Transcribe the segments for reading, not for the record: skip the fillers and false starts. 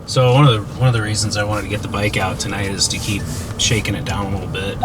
So one of the reasons I wanted to get the bike out tonight is to keep shaking it down a little bit.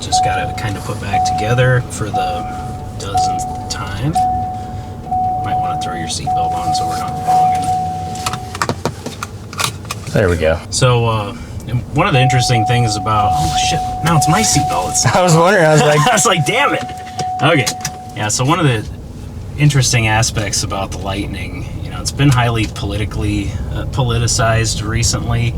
Just got to kind of put back together for the dozenth time. Might want to throw your seatbelt on so we're not bonging. There we go. So one of the interesting things about shit, now it's my seatbelt. I was wondering. I was like, I was like, damn it. Okay, yeah. So one of the interesting aspects about the Lightning, it's been highly politicized recently,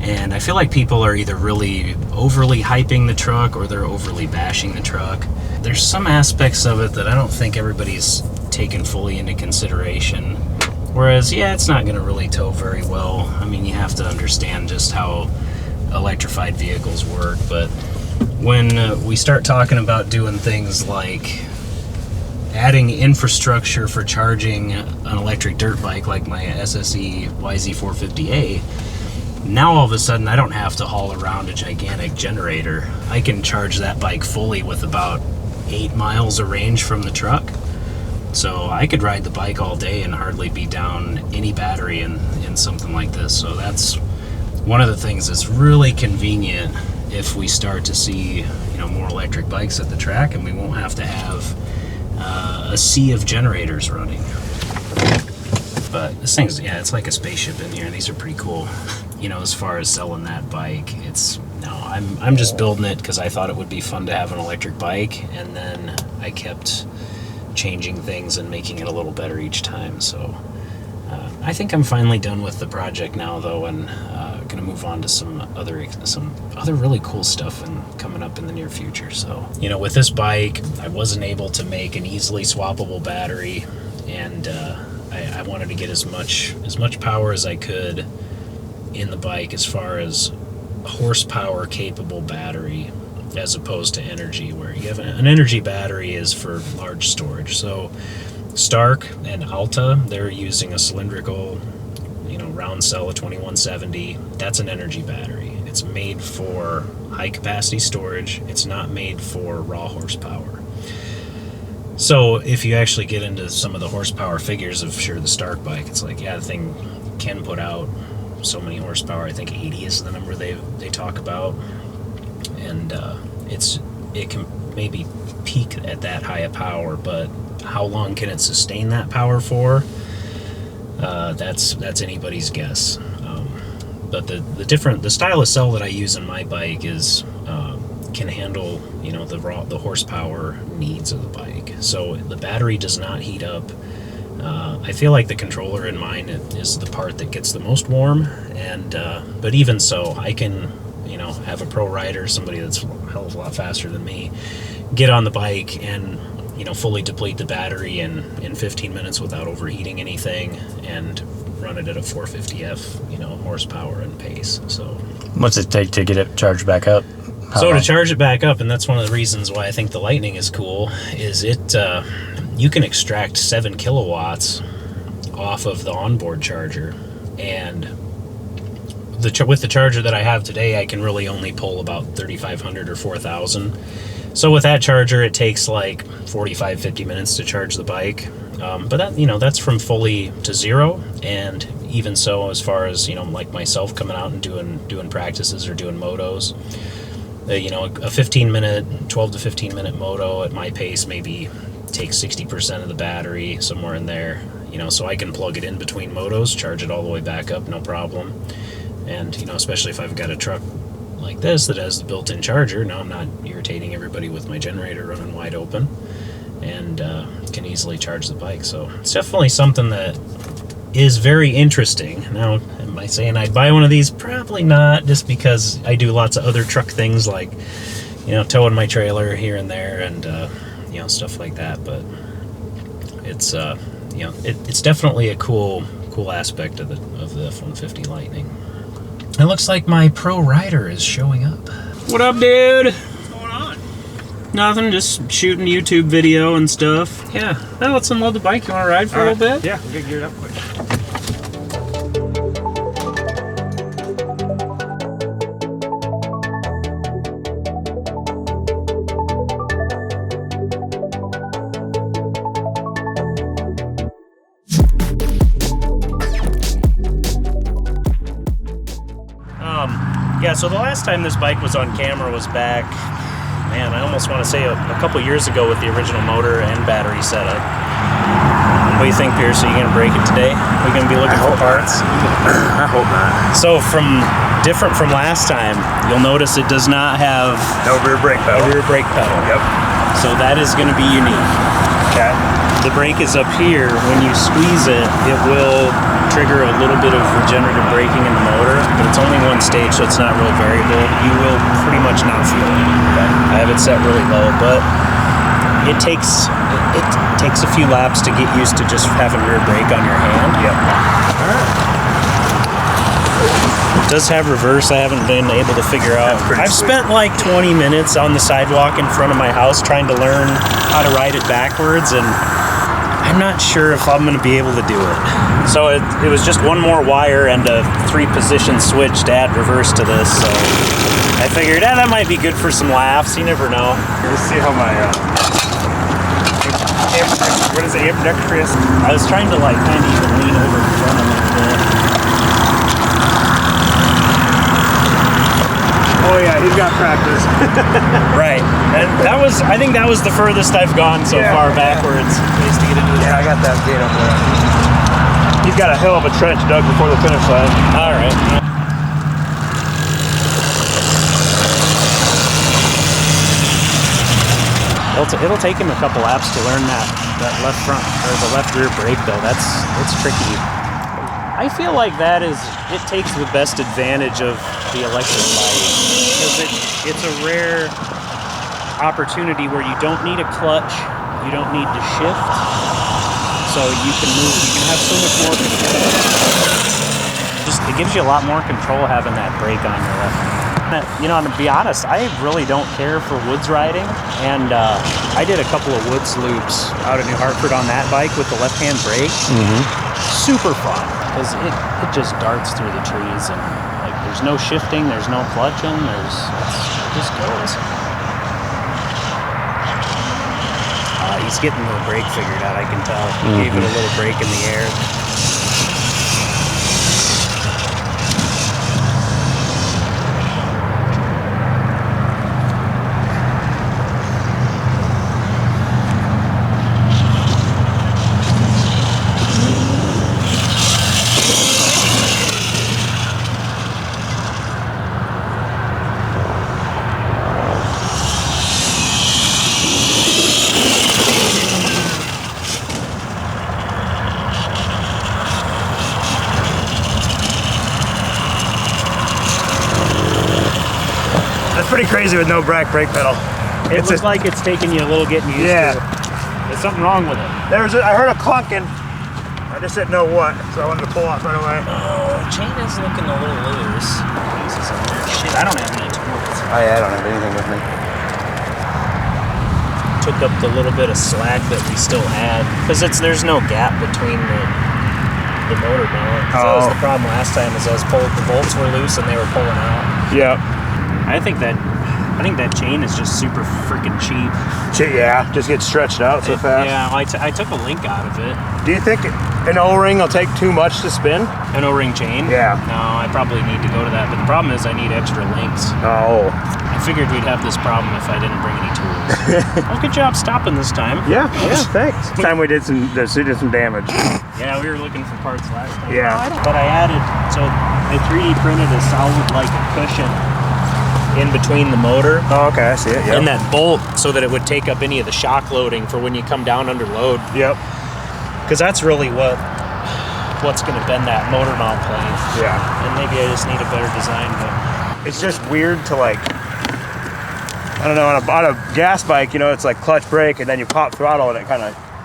and I feel like people are either really overly hyping the truck or they're overly bashing the truck. There's some aspects of it that I don't think everybody's taken fully into consideration. Whereas, yeah, it's not going to really tow very well. I mean, you have to understand just how electrified vehicles work, but when we start talking about doing things like adding infrastructure for charging an electric dirt bike like my SSE YZ450A, now all of a sudden I don't have to haul around a gigantic generator. I can charge that bike fully with about 8 miles of range from the truck. So I could ride the bike all day and hardly be down any battery in something like this. So that's one of the things that's really convenient if we start to see more electric bikes at the track, and we won't have to have a sea of generators running. But this thing's, it's like a spaceship in here. These are pretty cool. As far as selling that bike, I'm just building it because I thought it would be fun to have an electric bike, and then I kept changing things and making it a little better each time. So I think I'm finally done with the project now, though, and gonna move on to some other really cool stuff coming up in the near future. So with this bike, I wasn't able to make an easily swappable battery, and I wanted to get as much power as I could in the bike as far as horsepower capable battery, as opposed to energy, where you have an energy battery is for large storage. So Stark and Alta, they're using a cylindrical round cell of 2170. That's an energy battery. It's made for high capacity storage. It's not made for raw horsepower. So if you actually get into some of the horsepower figures of the Stark bike, it's like, the thing can put out so many horsepower. I think 80 is the number they talk about, and it can maybe peak at that high a power, but how long can it sustain that power for? That's anybody's guess. But the style of cell that I use in my bike is can handle the horsepower needs of the bike. So the battery does not heat up. I feel like the controller in mine is the part that gets the most warm, and but even so, I can have a pro rider, somebody that's a hell of a lot faster than me, get on the bike and fully deplete the battery in 15 minutes without overheating anything, and run it at a 450F horsepower and pace. So what's it take to get it charged back up? To charge it back up, and that's one of the reasons why I think the Lightning is cool, is it you can extract 7 kilowatts off of the onboard charger, and with the charger that I have today, I can really only pull about 3,500 or 4,000. So with that charger, it takes like 45-50 minutes to charge the bike. But that that's from fully to zero, and even so, as far as like myself coming out and doing practices or doing motos, a 12 to 15 minute moto at my pace maybe takes 60% of the battery, somewhere in there. So I can plug it in between motos, charge it all the way back up, no problem. And especially if I've got a truck like this that has the built-in charger, now I'm not irritating everybody with my generator running wide open, and can easily charge the bike. So it's definitely something that is very interesting. Now, am I saying I'd buy one of these? Probably not, just because I do lots of other truck things like towing my trailer here and there, and stuff like that. But it's it's definitely a cool aspect of the F150 Lightning. It looks like my pro rider is showing up. What up, dude? What's going on? Nothing, just shooting YouTube video and stuff. Yeah, let's unload the bike. You want to ride for a little bit? Yeah, we'll get geared up quick. so the last time this bike was on camera was back, man, I almost want to say a couple years ago with the original motor and battery setup. What do you think, Pierce? Are you going to break it today? Are we going to be looking for parts? I hope not. So different from last time, you'll notice it does not have No rear brake pedal. a rear brake pedal. Yep. So that is going to be unique. Okay. The brake is up here. When you squeeze it, it will trigger a little bit of regenerative braking in the motor, but it's only one stage, so it's not real variable. You will pretty much not feel it. Okay. I have it set really low, but it takes a few laps to get used to just having rear brake on your hand. Yep. All right. It does have reverse. I haven't been able to figure out. I've spent like 20 minutes on the sidewalk in front of my house trying to learn how to ride it backwards, and I'm not sure if I'm going to be able to do it. So it was just one more wire and a 3-position switch to add reverse to this. So I figured, that might be good for some laughs. You never know. Let's see how my what is it, ambidextrous? I was trying to like kind of even lean over in front a little bit. Oh yeah, he's got practice. Right, and I think that was the furthest I've gone so far backwards. Is to get into this. Yeah, I got that gate up there. He's got a hell of a trench dug before the finish line. All right. It'll take him a couple laps to learn that left front or the left rear brake though. It's tricky. I feel like it takes the best advantage of the electric bike because it's a rare opportunity where you don't need a clutch, you don't need to shift, so you can have so much more control. It gives you a lot more control having that brake on your left hand. You know, to be honest, I really don't care for woods riding, and I did a couple of woods loops out of New Hartford on that bike with the left-hand brake. Super fun, because it just darts through the trees, and like there's no shifting, there's no clutching, it just goes. He's getting the brake figured out, I can tell. He gave it a little brake in the air. Pretty crazy with no brake pedal. It looks like it's taking you a little getting used to. There's something wrong with it. I heard a clunking. I just didn't know what, so I wanted to pull off right away. Oh, chain is looking a little loose. Shit, I don't have any tools. Oh yeah, I don't have anything with me. Took up the little bit of slack that we still had, because there's no gap between the motor mount. That was the problem last time. Is the bolts were loose and they were pulling out. Yeah. I think that chain is just super freaking cheap. Yeah, just gets stretched out so fast. Yeah, I took a link out of it. Do you think an O-ring will take too much to spin? An O-ring chain? Yeah. No, I probably need to go to that, but the problem is I need extra links. Oh. I figured we'd have this problem if I didn't bring any tools. Well, good job stopping this time. Yeah, thanks. This time we did some damage. Yeah, we were looking for parts last time. Yeah. But I added, so I 3D printed a solid like a cushion in between the motor. Oh, okay, I see it. Yep. And that bolt so that it would take up any of the shock loading for when you come down under load. Yep. Because that's really what's going to bend that motor mount plane. Yeah. And maybe I just need a better design. But it's just weird to like, I don't know, on a gas bike, you know, it's like clutch brake and then you pop throttle and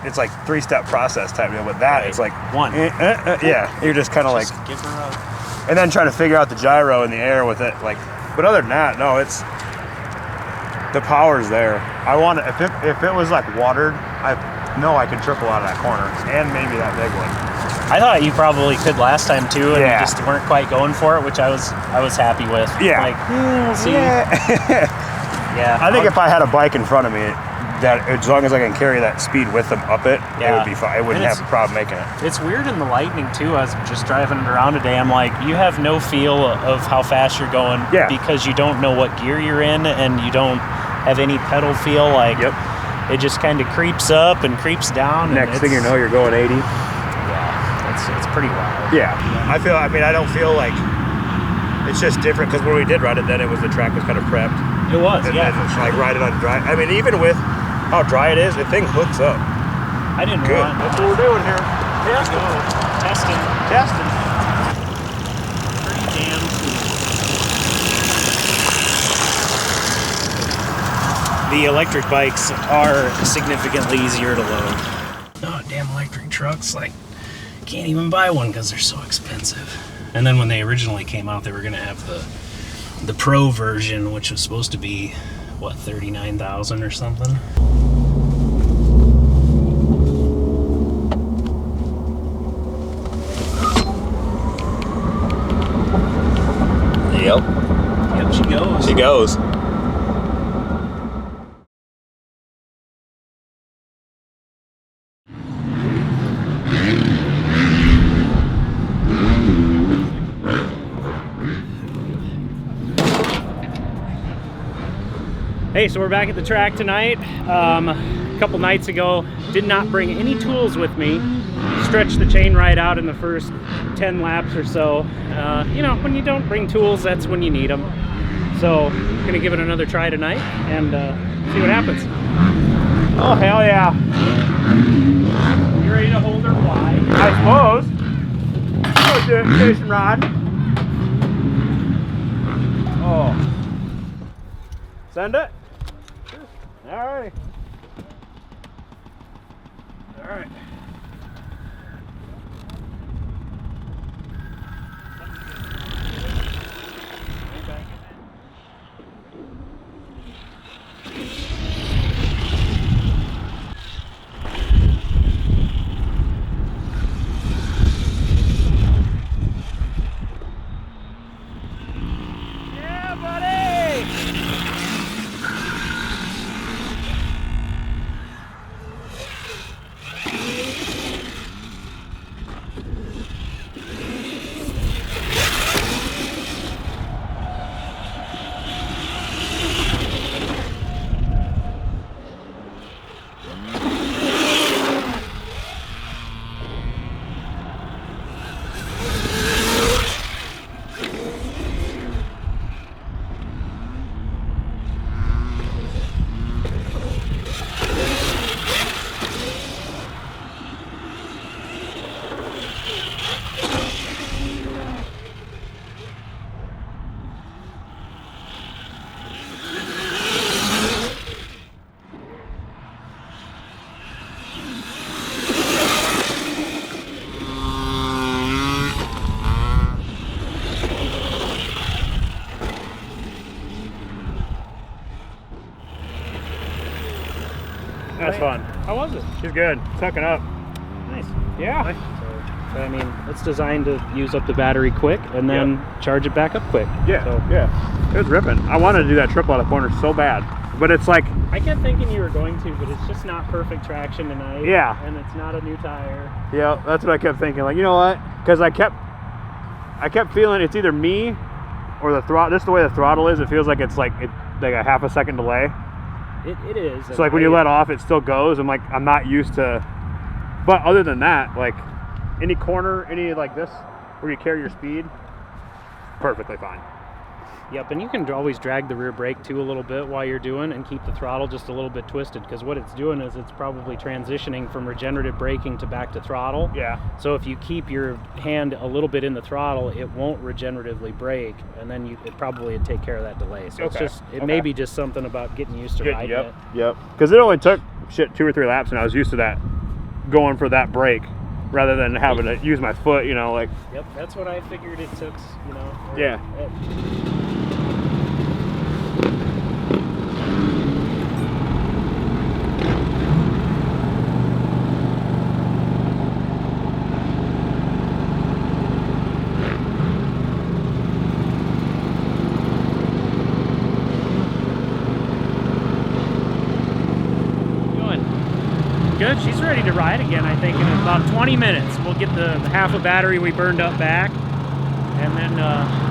it's like 3-step process type deal. With that, it's like one. Yeah, you're just kind of like, give her a... and then trying to figure out the gyro in the air with it, like. But other than that, no, the power's there. I want it, if it was like watered, I know I could triple out of that corner and maybe that big one. I thought you probably could last time too, and you Yeah. just weren't quite going for it, which I was happy with. Yeah. Like, we'll see. Yeah. Yeah. I think if I had a bike in front of me, that as long as I can carry that speed with them up it, it Yeah. would be fine. I wouldn't have a problem making it. It's weird in the Lightning too. I was just driving it around today. I'm like, you have no feel of how fast you're going because you don't know what gear you're in and you don't have any pedal feel. Like it just kind of creeps up and creeps down. Next thing you know, you're going 80. Yeah, it's pretty wild. Yeah. I don't feel like it's just different because when we did ride it, then the track was kind of prepped. It was, and yeah. then it's like ride it on dry. I mean, even with how dry it is, the thing hooks up. I didn't Good. want. That's what we're doing here. Testing. Pretty damn cool. The electric bikes are significantly easier to load. Oh, damn electric trucks, like, can't even buy one because they're so expensive. And then when they originally came out, they were gonna have the Pro version, which was supposed to be, what, $39,000 or something? Yep. Yep, she goes. She goes. Hey, so we're back at the track tonight. A couple nights ago, did not bring any tools with me. Stretched the chain right out in the first 10 laps or so. You know, when you don't bring tools, that's when you need them. So, gonna give it another try tonight and see what happens. Oh, hell yeah. You ready to hold her wide? I suppose. Let's do it, station rod. Oh. Send it. All right. All right. Yeah, buddy! That's fun. How was it? She's good. Sucking up. Nice. Yeah. So, I mean, it's designed to use up the battery quick and then charge it back up quick. Yeah. So, Yeah. It was ripping. I wanted to do that triple out of corner so bad, but it's like, I kept thinking you were going to, but it's just not perfect traction tonight. Yeah. And it's not a new tire. yeah, that's what I kept thinking. Like, you know what? Because I kept feeling it's either me or the throttle. Just the way the throttle is, it feels like it's like a half a second delay. It is. So like when you let off, it still goes. I'm like, I'm not used to. But other than that, like any corner, any like this, where you carry your speed, perfectly fine. Yep, and you can always drag the rear brake too a little bit while you're doing and keep the throttle just a little bit twisted, because what it's doing is it's probably transitioning from regenerative braking to back to throttle. Yeah. So if you keep your hand a little bit in the throttle, it won't regeneratively brake, and then it probably would take care of that delay. So it's just, it may be just something about getting used to riding it. Yep. Because it only took 2 or 3 laps, and I was used to that, going for that brake, rather than having to use my foot. You know, like. Yep, that's what I figured it took. You know. Yeah. good. She's ready to ride again, I think, in about 20 minutes. We'll get the half a battery we burned up back, and then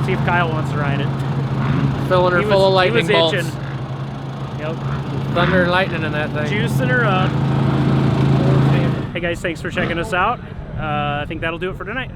see if Kyle wants to ride it. Filling her full of lightning bolts. Itching. Yep. Thunder and lightning in that thing. Juicing her up. Hey guys, thanks for checking us out. I think that'll do it for tonight.